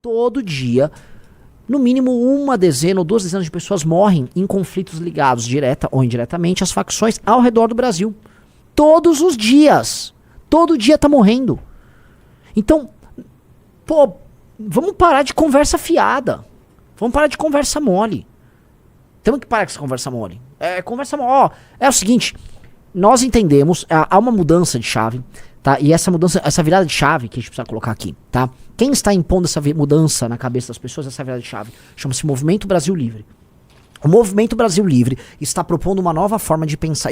Todo dia, no mínimo uma dezena ou duas dezenas de pessoas morrem em conflitos ligados direta ou indiretamente às facções ao redor do Brasil. Todos os dias. Todo dia tá morrendo. Então, pô, vamos parar de conversa fiada. Vamos parar de conversa mole. Temos que parar com essa conversa mole. Conversa mole. Ó, é o seguinte, nós entendemos, há uma mudança de chave, tá? E essa mudança, essa virada de chave que a gente precisa colocar aqui, tá? Quem está impondo essa mudança na cabeça das pessoas, essa virada de chave, chama-se Movimento Brasil Livre. O Movimento Brasil Livre está propondo uma nova forma de pensar.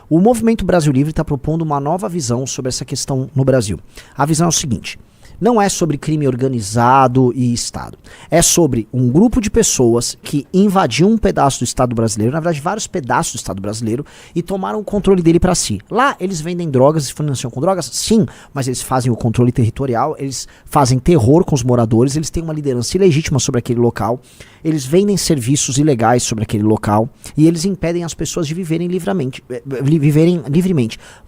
O Movimento Brasil Livre está propondo uma nova visão sobre essa questão no Brasil. A visão é o seguinte: não é sobre crime organizado e Estado. É sobre um grupo de pessoas que invadiu um pedaço do Estado brasileiro, na verdade vários pedaços do Estado brasileiro, e tomaram o controle dele para si. Lá eles vendem drogas e financiam com drogas? Sim, mas eles fazem o controle territorial, eles fazem terror com os moradores, eles têm uma liderança ilegítima sobre aquele local, eles vendem serviços ilegais sobre aquele local e eles impedem as pessoas de viverem livremente.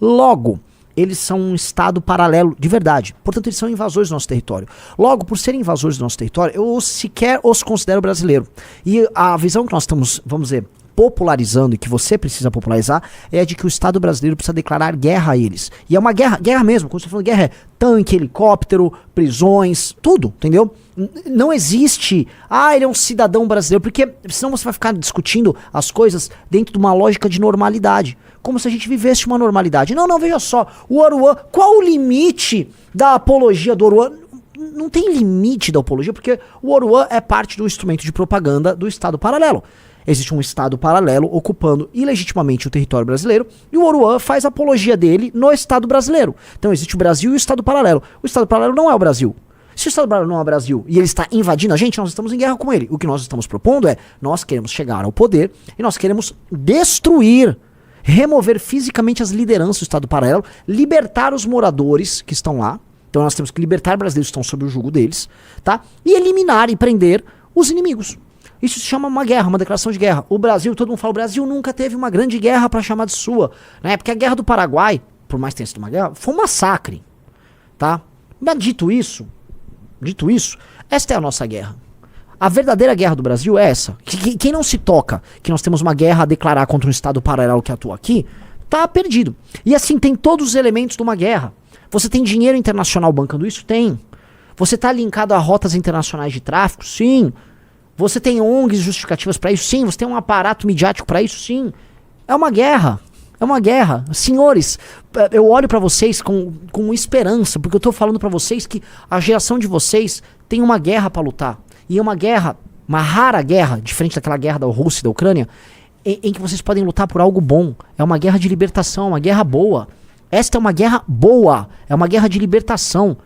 Logo, eles são um Estado paralelo de verdade. Portanto, eles são invasores do nosso território. Logo, por serem invasores do nosso território, eu sequer os considero brasileiro. E a visão que nós estamos, vamos dizer, popularizando e que você precisa popularizar é a de que o Estado brasileiro precisa declarar guerra a eles. E é uma guerra mesmo. Quando eu estou falando guerra, é tanque, helicóptero, prisões, tudo, entendeu? Não existe, ele é um cidadão brasileiro, porque senão você vai ficar discutindo as coisas dentro de uma lógica de normalidade. Como se a gente vivesse uma normalidade. Não, veja só, o Oruan, qual o limite da apologia do Oruan? Não tem limite da apologia, porque o Oruan é parte do instrumento de propaganda do Estado paralelo. Existe um Estado paralelo ocupando ilegitimamente o território brasileiro, e o Oruan faz apologia dele no Estado brasileiro. Então existe o Brasil e o Estado paralelo. O Estado paralelo não é o Brasil. Se o Estado paralelo não é o Brasil e ele está invadindo a gente, nós estamos em guerra com ele. O que nós estamos propondo é, nós queremos chegar ao poder e nós queremos destruir, remover fisicamente as lideranças do Estado paralelo, libertar os moradores que estão lá. Então nós temos que libertar brasileiros que estão sob o jugo deles, tá? E eliminar e prender os inimigos. Isso se chama uma guerra, uma declaração de guerra. O Brasil, todo mundo fala, o Brasil nunca teve uma grande guerra para chamar de sua, né? Porque a guerra do Paraguai, por mais que tenha sido uma guerra, foi um massacre, tá? Mas dito isso, esta é a nossa guerra. A verdadeira guerra do Brasil é essa. Quem não se toca que nós temos uma guerra a declarar contra um Estado paralelo que atua aqui, tá perdido. E assim, tem todos os elementos de uma guerra. Você tem dinheiro internacional bancando isso? Tem. Você tá linkado a rotas internacionais de tráfico? Sim. Você tem ONGs justificativas para isso? Sim. Você tem um aparato midiático para isso? Sim. É uma guerra. É uma guerra. Senhores, eu olho para vocês com esperança, porque eu tô falando para vocês que a geração de vocês tem uma guerra para lutar. E é uma guerra, uma rara guerra, diferente daquela guerra da Rússia e da Ucrânia, em que vocês podem lutar por algo bom. É uma guerra de libertação, uma guerra boa. Esta é uma guerra boa, é uma guerra de libertação.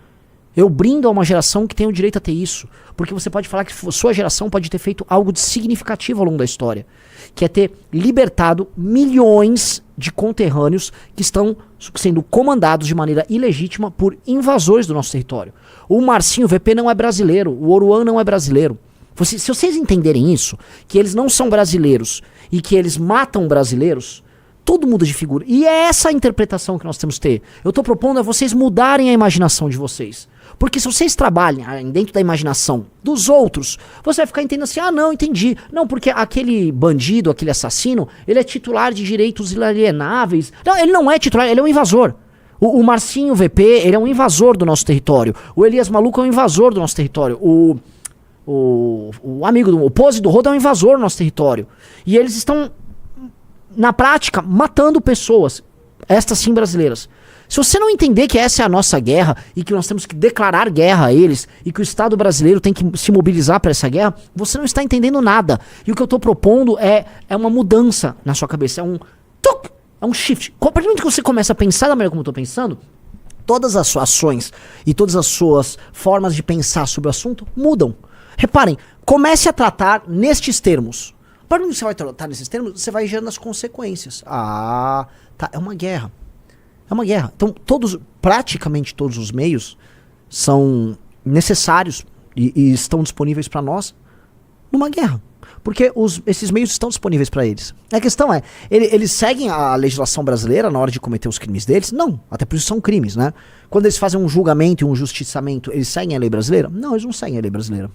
Eu brindo a uma geração que tem o direito a ter isso. Porque você pode falar que sua geração pode ter feito algo de significativo ao longo da história. Que é ter libertado milhões de conterrâneos que estão sendo comandados de maneira ilegítima por invasores do nosso território. O Marcinho VP não é brasileiro, o Oruan não é brasileiro. Se vocês entenderem isso, que eles não são brasileiros e que eles matam brasileiros, tudo muda de figura. E é essa a interpretação que nós temos que ter. Eu estou propondo a vocês mudarem a imaginação de vocês. Porque se vocês trabalhem dentro da imaginação dos outros, você vai ficar entendendo assim, não, entendi. Não, porque aquele bandido, aquele assassino, ele é titular de direitos inalienáveis. Não, ele não é titular, ele é um invasor. O Marcinho VP, ele é um invasor do nosso território. O Elias Maluco é um invasor do nosso território. O amigo o Pose do Rodo é um invasor do nosso território. E eles estão, na prática, matando pessoas, estas sim brasileiras. Se você não entender que essa é a nossa guerra e que nós temos que declarar guerra a eles e que o Estado brasileiro tem que se mobilizar para essa guerra, você não está entendendo nada. E o que eu estou propondo é uma mudança na sua cabeça, é um shift. A partir do momento que você começa a pensar da maneira como eu estou pensando, todas as suas ações e todas as suas formas de pensar sobre o assunto mudam. Reparem, comece a tratar nestes termos. A partir do momento que você vai tratar nesses termos, você vai gerando as consequências. Tá, é uma guerra. É uma guerra. Então, praticamente todos os meios são necessários e estão disponíveis para nós numa guerra. porque esses meios estão disponíveis para eles. A questão é, eles seguem a legislação brasileira na hora de cometer os crimes deles? Não, até por isso são crimes, né? Quando eles fazem um julgamento e um justiçamento, eles seguem a lei brasileira? Não, eles não seguem a lei brasileira.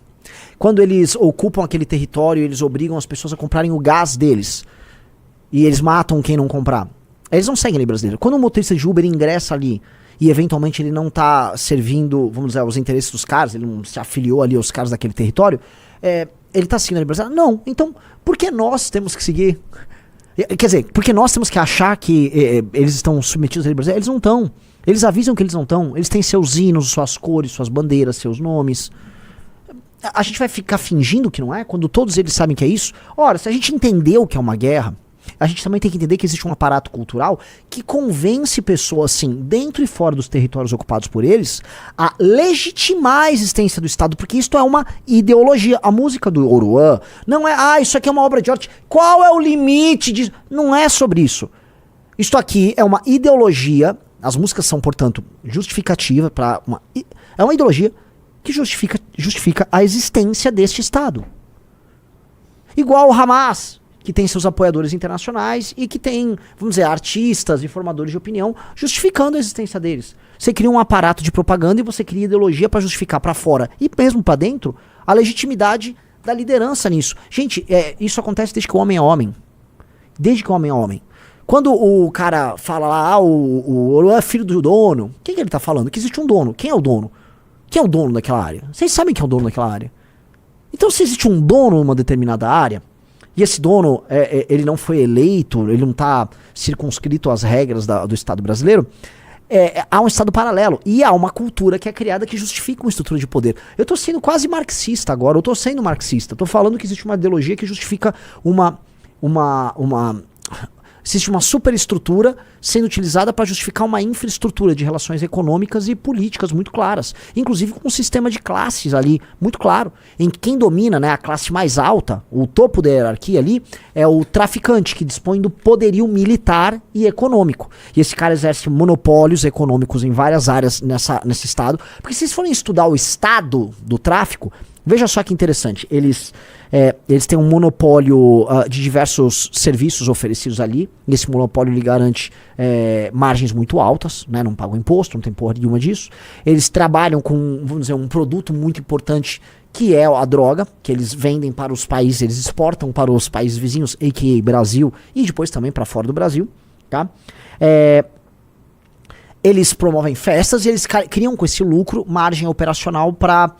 Quando eles ocupam aquele território, eles obrigam as pessoas a comprarem o gás deles, e eles matam quem não comprar, eles não seguem a lei brasileira. Quando um motorista de Uber ingressa ali, e eventualmente ele não tá servindo, vamos dizer, aos interesses dos caras, ele não se afiliou ali aos caras daquele território, ele tá seguindo a lei brasileira? Não. Então, por que nós temos que seguir? Quer dizer, por que nós temos que achar que eles estão submetidos à lei brasileira? Eles não estão. Eles avisam que eles não estão. Eles têm seus hinos, suas cores, suas bandeiras, seus nomes. A gente vai ficar fingindo que não é? Quando todos eles sabem que é isso? Ora, se a gente entendeu o que é uma guerra, a gente também tem que entender que existe um aparato cultural que convence pessoas, assim, dentro e fora dos territórios ocupados por eles, a legitimar a existência do Estado, porque isto é uma ideologia. A música do Oruan não é, isso aqui é uma obra de arte. Qual é o limite disso? Não é sobre isso. Isto aqui é uma ideologia, as músicas são, portanto, justificativa para é uma ideologia que justifica a existência deste Estado. Igual o Hamas, que tem seus apoiadores internacionais e que tem, vamos dizer, artistas e formadores de opinião justificando a existência deles. Você cria um aparato de propaganda e você cria ideologia para justificar para fora e mesmo para dentro a legitimidade da liderança nisso. Gente, isso acontece desde que o homem é homem. Desde que o homem é homem. Quando o cara fala lá, o é filho do dono, quem que ele tá falando? Que existe um dono. Quem é o dono? Quem é o dono daquela área? Vocês sabem quem é o dono daquela área. Então, se existe um dono numa determinada área, e esse dono, ele não foi eleito, ele não está circunscrito às regras do Estado brasileiro, há um Estado paralelo. E há uma cultura que é criada que justifica uma estrutura de poder. Eu estou sendo quase marxista agora, eu estou sendo marxista. Estou falando que existe uma ideologia que justifica existe uma superestrutura sendo utilizada para justificar uma infraestrutura de relações econômicas e políticas muito claras. Inclusive com um sistema de classes ali muito claro. Em que quem domina, né, a classe mais alta, o topo da hierarquia ali, é o traficante que dispõe do poderio militar e econômico. E esse cara exerce monopólios econômicos em várias áreas nesse estado. Porque se vocês forem estudar o estado do tráfico, veja só que interessante. Eles têm um monopólio de diversos serviços oferecidos ali. E esse monopólio lhe garante margens muito altas, né? Não pagam imposto, não tem porra nenhuma disso. Eles trabalham com, vamos dizer, um produto muito importante que é a droga, que eles vendem para os países, eles exportam para os países vizinhos, a.k.a. Brasil, e depois também para fora do Brasil, tá? Eles promovem festas e eles criam com esse lucro margem operacional para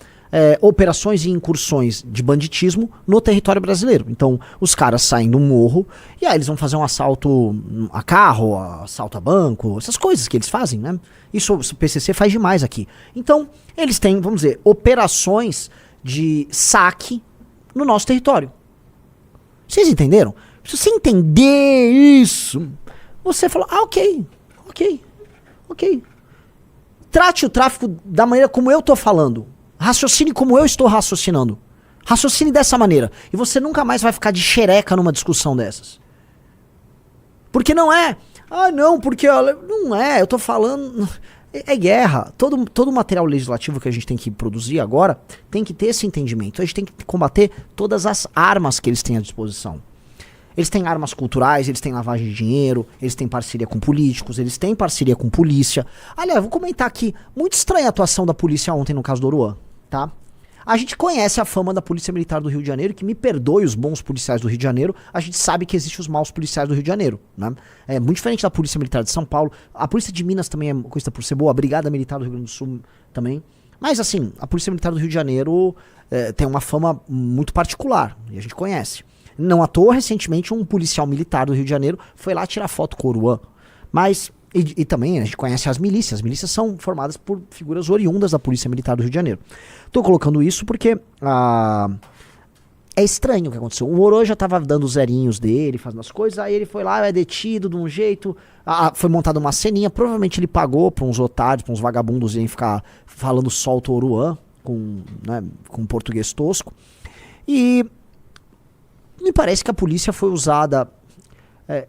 operações e incursões de banditismo no território brasileiro. Então, os caras saem do morro e aí eles vão fazer um assalto a carro, assalto a banco, essas coisas que eles fazem, né? Isso o PCC faz demais aqui. Então, eles têm, vamos dizer, operações de saque no nosso território. Vocês entenderam? Se você entender isso, você fala, ok. Trate o tráfico da maneira como eu tô falando. Raciocine como eu estou raciocinando. Raciocine dessa maneira. E você nunca mais vai ficar de xereca numa discussão dessas. Porque não é... não, porque... Não é, eu tô falando... É guerra. Todo o material legislativo que a gente tem que produzir agora tem que ter esse entendimento. A gente tem que combater todas as armas que eles têm à disposição. Eles têm armas culturais, eles têm lavagem de dinheiro, eles têm parceria com políticos, eles têm parceria com polícia. Aliás, vou comentar aqui, muito estranha a atuação da polícia ontem no caso do Oruan, tá? A gente conhece a fama da Polícia Militar do Rio de Janeiro, que me perdoe os bons policiais do Rio de Janeiro, a gente sabe que existem os maus policiais do Rio de Janeiro, né? É muito diferente da Polícia Militar de São Paulo, a Polícia de Minas também é coisa por ser boa, a Brigada Militar do Rio Grande do Sul também. Mas assim, a Polícia Militar do Rio de Janeiro tem uma fama muito particular, e a gente conhece. Não à toa, recentemente, um policial militar do Rio de Janeiro foi lá tirar foto com o Oruan. Mas, e também a gente conhece as milícias. As milícias são formadas por figuras oriundas da Polícia Militar do Rio de Janeiro. Tô colocando isso porque é estranho o que aconteceu. O Oruan já tava dando os zerinhos dele, fazendo as coisas, aí ele foi lá, é detido de um jeito, foi montada uma ceninha, provavelmente ele pagou pra uns otários, pra uns vagabundos irem ficar falando solto o Oruan, com português tosco. E... me parece que a polícia foi usada,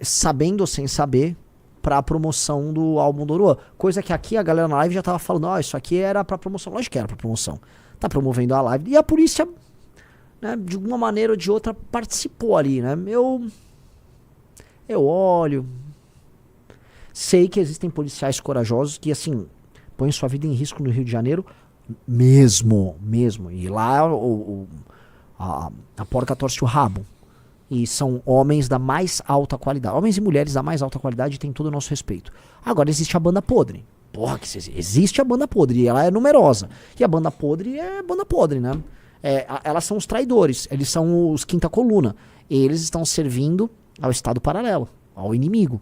sabendo ou sem saber, para a promoção do álbum do Oruan. Coisa que aqui a galera na live já tava falando, isso aqui era para promoção. Lógico que era para promoção. Tá promovendo a live. E a polícia, né, de uma maneira ou de outra participou ali, né? Eu olho, sei que existem policiais corajosos que, assim, põem sua vida em risco no Rio de Janeiro mesmo. E lá a porca torce o rabo. E são homens da mais alta qualidade. Homens e mulheres da mais alta qualidade, tem todo o nosso respeito. Agora existe a banda podre. Porra, que existe a banda podre. E ela é numerosa. E a banda podre é banda podre, né? Elas são os traidores. Eles são os quinta coluna. Eles estão servindo ao Estado paralelo, ao inimigo.